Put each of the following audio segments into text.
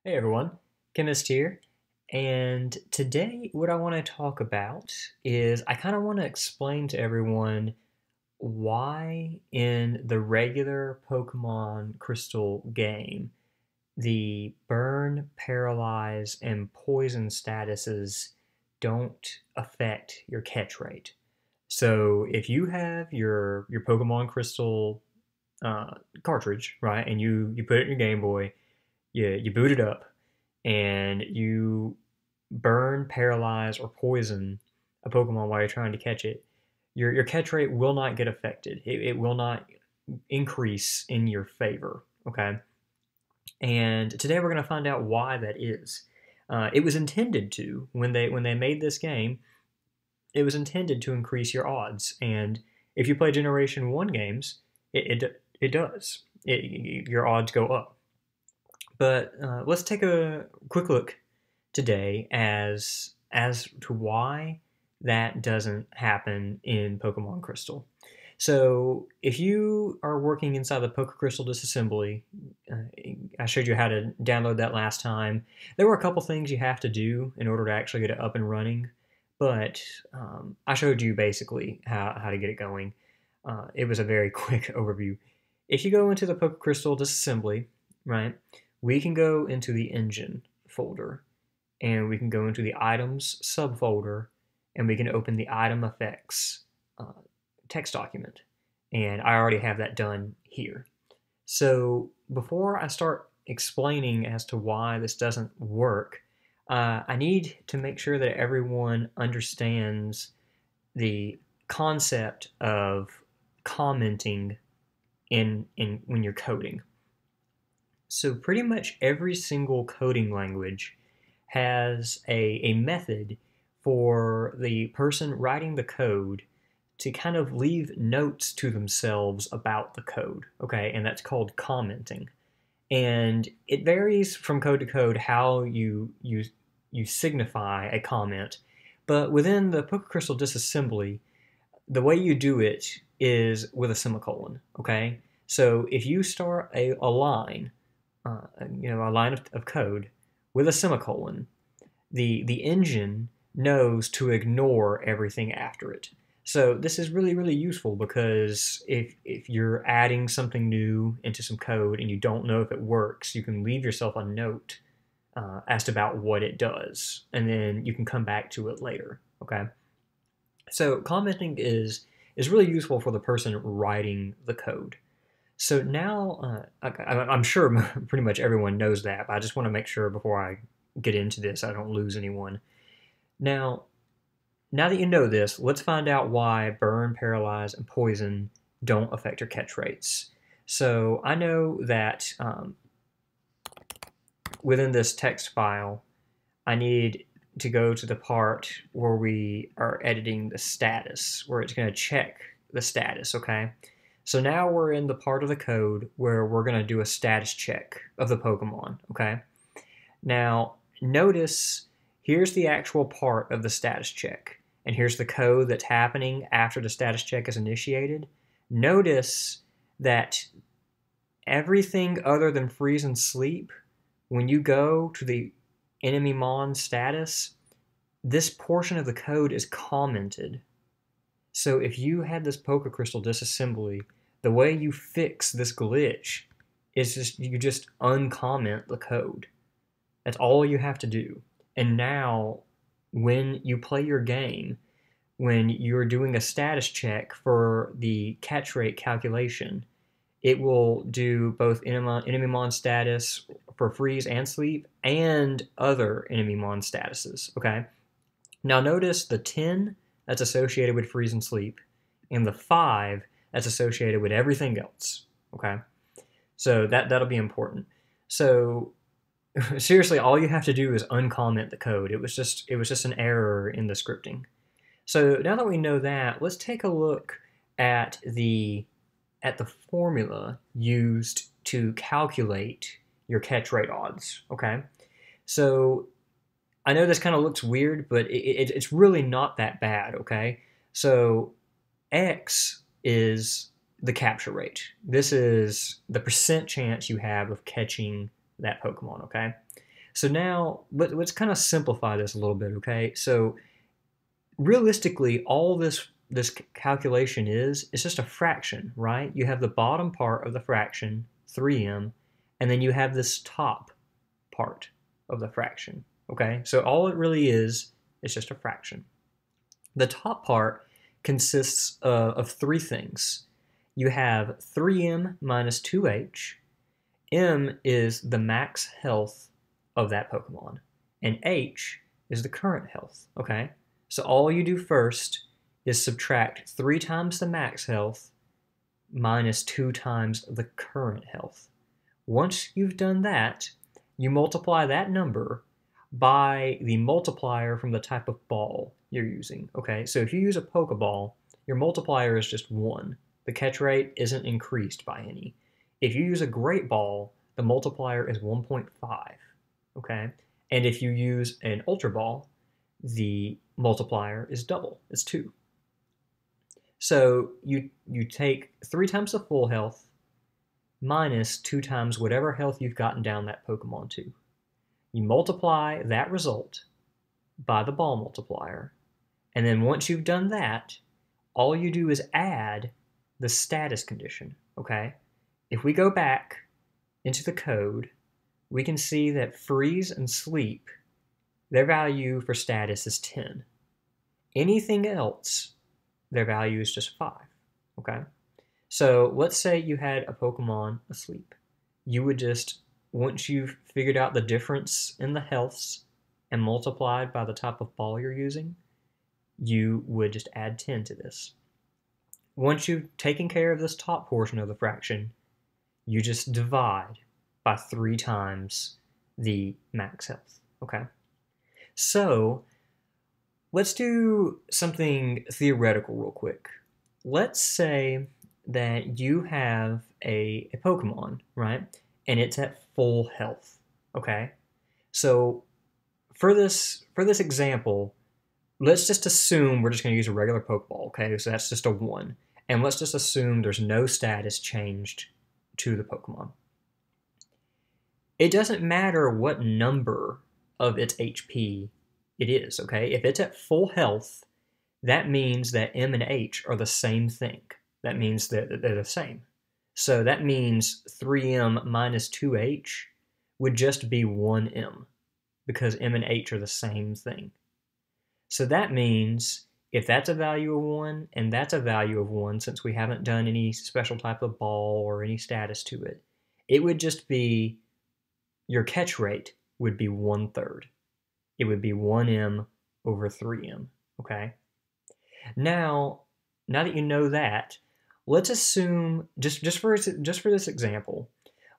Hey everyone, Chemist here, and today what I want to talk about is I kind of want to explain to everyone why in the regular Pokemon Crystal game the burn, paralyze, and poison statuses don't affect your catch rate. So if you have your Pokemon Crystal uh, cartridge, right, and you put it in your Game Boy, you boot it up and you burn, paralyze, or poison a Pokemon while you're trying to catch it, your catch rate will not get affected. It will not increase in your favor. Okay, and today we're going to find out why that is. It was intended to when they made this game. It was intended to increase your odds, and if you play Generation One games, it does. Your odds go up. But let's take a quick look today as to why that doesn't happen in Pokemon Crystal. So if you are working inside the Poke Crystal disassembly, uh, I showed you how to download that last time. There were a couple things you have to do in order to actually get it up and running, but I showed you basically how to get it going. It was a very quick overview. If you go into the Poke Crystal disassembly, right, we can go into the engine folder and we can go into the items subfolder and we can open the item effects uh, text document. And I already have that done here. So before I start explaining as to why this doesn't work, I need to make sure that everyone understands the concept of commenting in when you're coding. So pretty much every single coding language has a method for the person writing the code to kind of leave notes to themselves about the code, okay? And that's called commenting. And it varies from code to code how you signify a comment. But within the Poker Crystal disassembly, the way you do it is with a semicolon, okay? So if you start a line, a line of code with a semicolon, the engine knows to ignore everything after it. So this is really useful because if you're adding something new into some code and you don't know if it works, you can leave yourself a note asked about what it does, and then you can come back to it later. Okay. So commenting is really useful for the person writing the code. So now, I'm sure pretty much everyone knows that, but I just want to make sure before I get into this, I don't lose anyone. Now, now that you know this, let's find out why burn, paralyze, and poison don't affect your catch rates. So I know that within this text file, I need to go to the part where we are editing the status, where it's going to check the status, okay? So now we're in the part of the code where we're going to do a status check of the Pokemon, okay? Now, notice here's the actual part of the status check, and here's the code that's happening after the status check is initiated. Notice that everything other than freeze and sleep, when you go to the enemy mon status, this portion of the code is commented. So if you had this Poker Crystal disassembly, the way you fix this glitch is just you just uncomment the code. That's all you have to do. And now when you play your game, when you're doing a status check for the catch rate calculation, it will do both enemy mon status for freeze and sleep and other enemy mon statuses, okay? Now notice the 10 that's associated with freeze and sleep and the 5 that's associated with everything else, okay? So that'll be important. So seriously, all you have to do is uncomment the code. It was just an error in the scripting. So now that we know that, let's take a look at the formula used to calculate your catch rate odds. Okay, so I know this kind of looks weird, but it's really not that bad. Okay, so X is the capture rate. This is the percent chance you have of catching that Pokemon. Okay, So now let's kind of simplify this a little bit, okay? So realistically, all this calculation is just a fraction, right? You have the bottom part of the fraction, 3m, and then you have this top part of the fraction, okay? So all it really is just a fraction. The top part consists of three things. You have 3m minus 2h. M is the max health of that Pokemon, and H is the current health, okay? So all you do first is subtract 3 times the max health minus 2 times the current health. Once you've done that, you multiply that number by the multiplier from the type of ball you're using, okay? So if you use a Pokeball, your multiplier is just 1. The catch rate isn't increased by any. If you use a Great Ball, the multiplier is 1.5, okay? And if you use an Ultra Ball, the multiplier is double, it's 2. So you take 3 times the full health minus 2 times whatever health you've gotten down that Pokemon to. You multiply that result by the ball multiplier, and then once you've done that, all you do is add the status condition, okay? If we go back into the code, we can see that freeze and sleep, their value for status is 10. Anything else, their value is just 5, okay? So let's say you had a Pokemon asleep. You would just, once you've figured out the difference in the healths and multiplied by the type of ball you're using, you would just add 10 to this. Once you've taken care of this top portion of the fraction, you just divide by 3 times the max health, okay? So let's do something theoretical real quick. Let's say that you have a Pokemon, right? And it's at full health, okay? So for this example, let's just assume we're just going to use a regular Pokeball, okay? So that's just a 1. And let's just assume there's no status changed to the Pokemon. It doesn't matter what number of its HP it is, okay? If it's at full health, that means that M and H are the same thing. That means that they're the same. So that means 3M minus 2H would just be 1M, because M and H are the same thing. So that means if that's a value of 1 and that's a value of 1, since we haven't done any special type of ball or any status to it, it would just be, your catch rate would be 1/3. It would be 1M over 3M, okay? Now that you know that, let's assume, just for this example,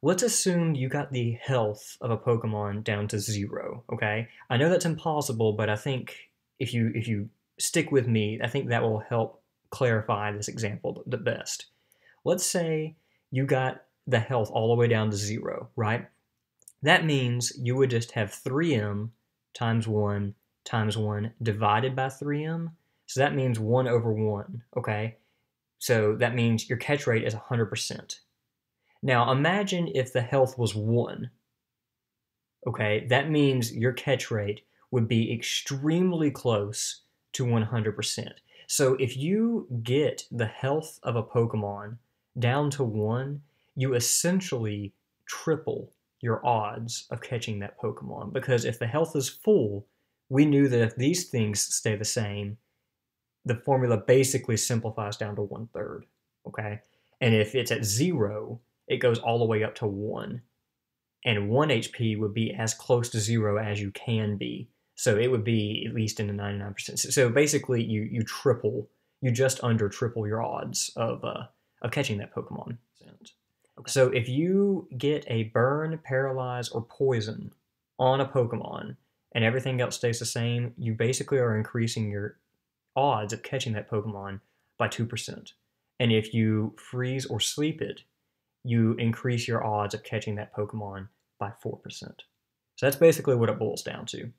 let's assume you got the health of a Pokemon down to 0, okay? I know that's impossible, but I think if you stick with me, I think that will help clarify this example the best. Let's say you got the health all the way down to 0, right? That means you would just have 3M times 1 times 1 divided by 3M. So that means 1 over 1, okay? So that means your catch rate is 100%. Now imagine if the health was 1, okay? That means your catch rate would be extremely close to 100%. So if you get the health of a Pokemon down to 1, you essentially triple your odds of catching that Pokemon, because if the health is full, we knew that if these things stay the same, the formula basically simplifies down to 1/3, okay? And if it's at 0, it goes all the way up to 1. And 1 HP would be as close to 0 as you can be. So it would be at least in the 99%. So basically you just under triple your odds of catching that Pokemon. Okay. So if you get a burn, paralyze, or poison on a Pokemon and everything else stays the same, you basically are increasing your odds of catching that Pokemon by 2%. And if you freeze or sleep it, you increase your odds of catching that Pokemon by 4%. So that's basically what it boils down to.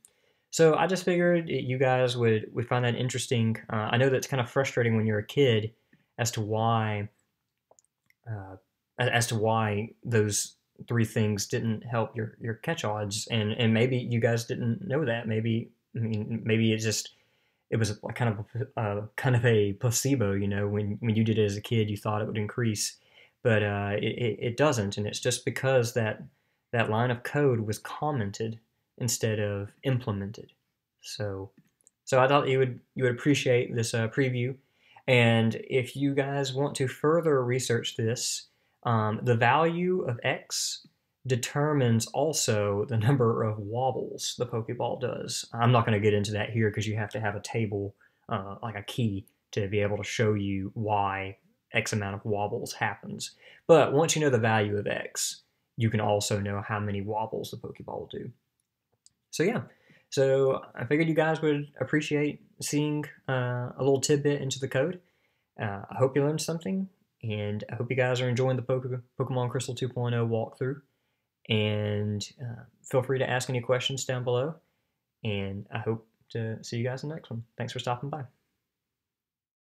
So I just figured you guys would find that interesting. I know that's kind of frustrating when you're a kid as to why those three things didn't help your catch odds, and maybe you guys didn't know that. Maybe, I mean, maybe it was like kind of a placebo. You know, when you did it as a kid, you thought it would increase, but it doesn't, and it's just because that line of code was commented instead of implemented. So so I thought you would appreciate this preview. And if you guys want to further research this, the value of X determines also the number of wobbles the Pokeball does. I'm not going to get into that here because you have to have a table, like a key, to be able to show you why X amount of wobbles happens. But once you know the value of X, you can also know how many wobbles the Pokeball will do. So yeah, so I figured you guys would appreciate seeing a little tidbit into the code. I hope you learned something, and I hope you guys are enjoying the Pokemon Crystal 2.0 walkthrough. And feel free to ask any questions down below. And I hope to see you guys in the next one. Thanks for stopping by.